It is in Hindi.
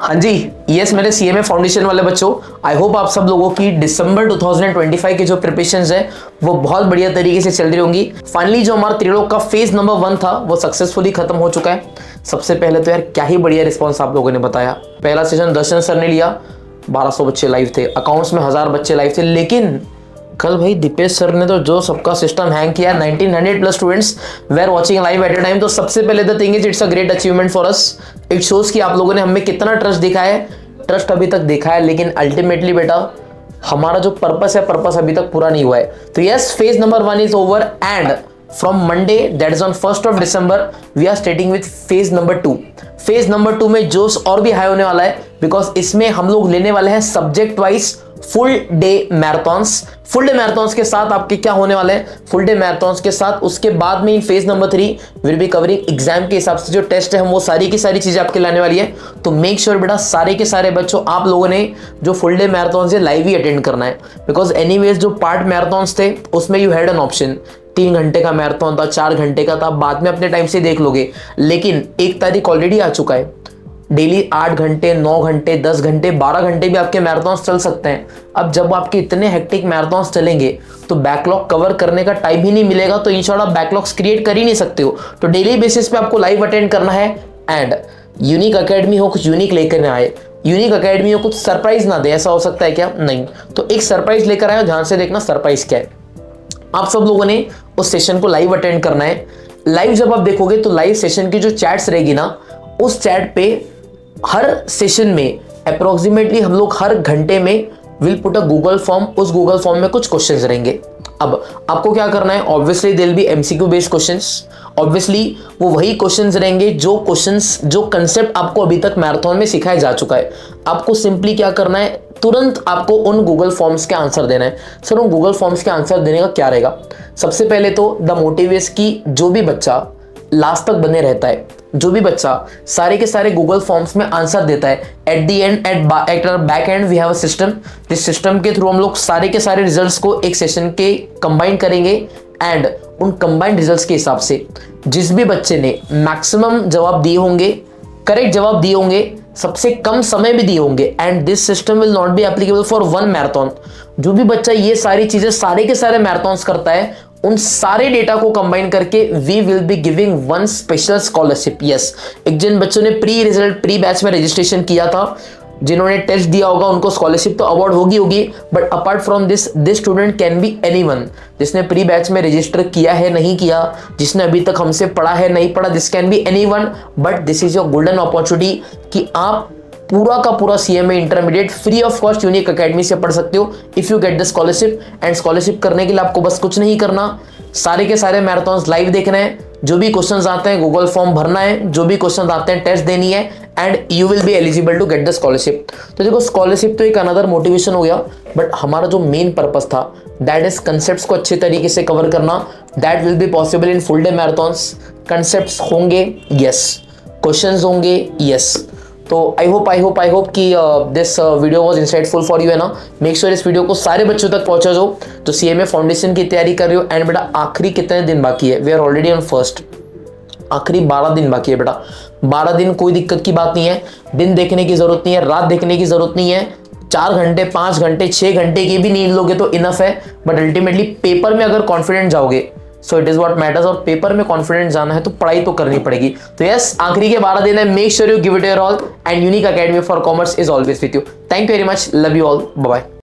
हाँ जी, यस मेरे सीएमए फाउंडेशन वाले बच्चों, आई होप आप सब लोगों की दिसंबर 2025 की जो प्रिपरेशंस है वो बहुत बढ़िया तरीके से चल रही होंगी। फाइनली जो हमारा त्रिलोक का फेज नंबर 1 था वो सक्सेसफुली खत्म हो चुका है। सबसे पहले तो यार क्या ही बढ़िया रिस्पॉन्स आप लोगों ने बताया। पहला सेशन दर्शन सर ने लिया, 1200 बच्चे लाइव थे, अकाउंट्स में 1000 बच्चे लाइव थे। लेकिन कल भाई दीपेश सर ने तो जो सबका सिस्टम हैंग किया, 1900 plus students were watching live at a time. तो सबसे पहले the thing is it's a great achievement for us. It shows कि आप लोगों ने हमें कितना ट्रस्ट दिखाया है। ट्रस्ट अभी तक दिखा है, लेकिन अल्टीमेटली बेटा हमारा जो पर्पस है, पर्पस अभी तक पूरा नहीं हुआ है। तो yes, phase number 1 is over and from Monday that is on 1st of December we are starting with phase number 2। Phase number 2 में जोश और भी हाई होने वाला है, बिकॉज इसमें हम लोग लेने वाले हैं subject wise full day marathons. Full day marathons के साथ आपके क्या होने वाले हैं, फुल डे मैराथन्स के साथ उसके बाद में in phase number 3 will be covering exam के हिसाब से जो टेस्ट है हम वो सारी की सारी चीजें आपके लाने वाली है। तो मेक श्योर बेटा सारे के सारे बच्चों आप लोगों ने जो फुल डे मैराथन्स है लाइव ही अटेंड करना है। बिकॉज एनीवेज जो पार्ट मैराथन्स थे उसमें यू हैड एन ऑप्शन, 3 घंटे का मैराथन था, 4 घंटे का था, बाद में अपने टाइम से देख लोगे। लेकिन 1 तारीख ऑलरेडी आ चुका है, डेली 8 घंटे, 9 घंटे, 10 घंटे, 12 घंटे भी आपके मैराथन्स चल सकते हैं। अब जब आपके इतने हेक्टिक मैराथन्स चलेंगे तो बैकलॉग कवर करने का टाइम ही नहीं मिलेगा। तो इंशाल्लाह आप बैकलॉग्स क्रिएट कर ही नहीं सकते हो। तो डेली बेसिस पे आपको लाइव अटेंड करना है। एंड यूनिक अकेडमी हो कुछ यूनिक लेकर ना आए, यूनिक अकेडमी हो कुछ सरप्राइज ना दे, ऐसा हो सकता है क्या? नहीं। तो एक सरप्राइज लेकर आए, ध्यान से देखना सरप्राइज क्या है। आप सब लोगों ने उस सेशन को लाइव अटेंड करना है। लाइव जब आप देखोगे तो लाइव सेशन की जो चैट्स रहेगी ना, उस चैट पे हर सेशन में अप्रोक्सीमेटली हम लोग हर घंटे में will put a Google form. उस गूगल फॉर्म में कुछ क्वेश्चंस रहेंगे। अब आपको क्या करना है, obviously there will be MCQ based questions. Obviously वो वही क्वेश्चंस रहेंगे जो कंसेप्ट आपको अभी तक मैराथन में सिखाया जा चुका है। आपको सिंपली क्या करना है, तुरंत आपको उन गूगल फॉर्म्स के आंसर देना है। सर उन गूगल फॉर्म्स के आंसर देने का क्या रहेगा? सबसे पहले तो द मोटिव इज की जो भी बच्चा लास्ट तक बने रहता है, जो भी बच्चा सारे के सारे गूगल फॉर्म्स में आंसर देता है, at the end at back end we have a system. जिस सिस्टम के थ्रू हम लोग सारे के सारे रिजल्ट्स को एक सेशन के कंबाइन करेंगे। एंड उन कंबाइंड रिजल्ट्स के हिसाब से जिस भी बच्चे ने मैक्सिमम जवाब दिए होंगे, करेक्ट जवाब दिए होंगे, सबसे कम समय भी दिए होंगे, and this system will not be applicable for 1 marathon. जो भी बच्चा ये सारी चीजें सारे के सारे मैराथन्स करता है, उन सारे डेटा को कंबाइन करके we will be giving 1 special scholarship. Yes, एक जिन बच्चों ने प्री बैच में रजिस्ट्रेशन किया था, जिन्होंने टेस्ट दिया होगा, उनको स्कॉलरशिप तो अवार्ड होगी। But apart from this student can be anyone. जिसने प्री बैच में रजिस्टर किया है, नहीं किया, जिसने अभी तक हमसे पढ़ा है, नहीं पढ़ा, this can be anyone. But this is your golden opportunity कि आप पूरा का पूरा CMA intermediate free of cost unique academy से पढ़ सकते हो if you get the scholarship. And scholarship करने के लिए आपको बस कुछ नहीं करना, सारे के सारे मैराथन्स लाइव देखना है, जो भी क्वेश्चंस आते हैं गूगल फॉर्म भरना है, जो भी क्वेश्चंस आते हैं टेस्ट देनी है, and you will be eligible to get the scholarship. तो देखो स्कॉलरशिप तो एक अनदर मोटिवेशन हो गया, बट हमारा जो मेन पर्पस था दैट इज कंसेप्ट्स को अच्छे तरीके से कवर करना। That will be possible in full day marathons. Concepts होंगे, यस, क्वेश्चंस होंगे, यस। तो आई होप कि this video was insightful for you, है ना। मेक श्योर इस वीडियो को सारे बच्चों तक पहुंचा जो सीएमए फाउंडेशन की तैयारी कर रहे हो। एंड बेटा आखिरी कितने दिन बाकी है? We are already on 1st, आखिरी 12 दिन बाकी है बेटा। 12 दिन कोई दिक्कत की बात नहीं है, दिन देखने की जरूरत नहीं है, रात देखने की जरूरत नहीं है, 4 घंटे, 5 घंटे, 6 घंटे की भी नींद लोगे तो इनफ है। बट अल्टीमेटली पेपर में अगर कॉन्फिडेंट जाओगे, so it is what matters. और पेपर में कॉन्फिडेंट जाना है तो पढ़ाई तो करनी पड़ेगी। तो यस, आखिरी के 12 दिन है, make sure you give it your all. And Unique Academy for commerce is always with you. Thank you very much, love you all, bye bye.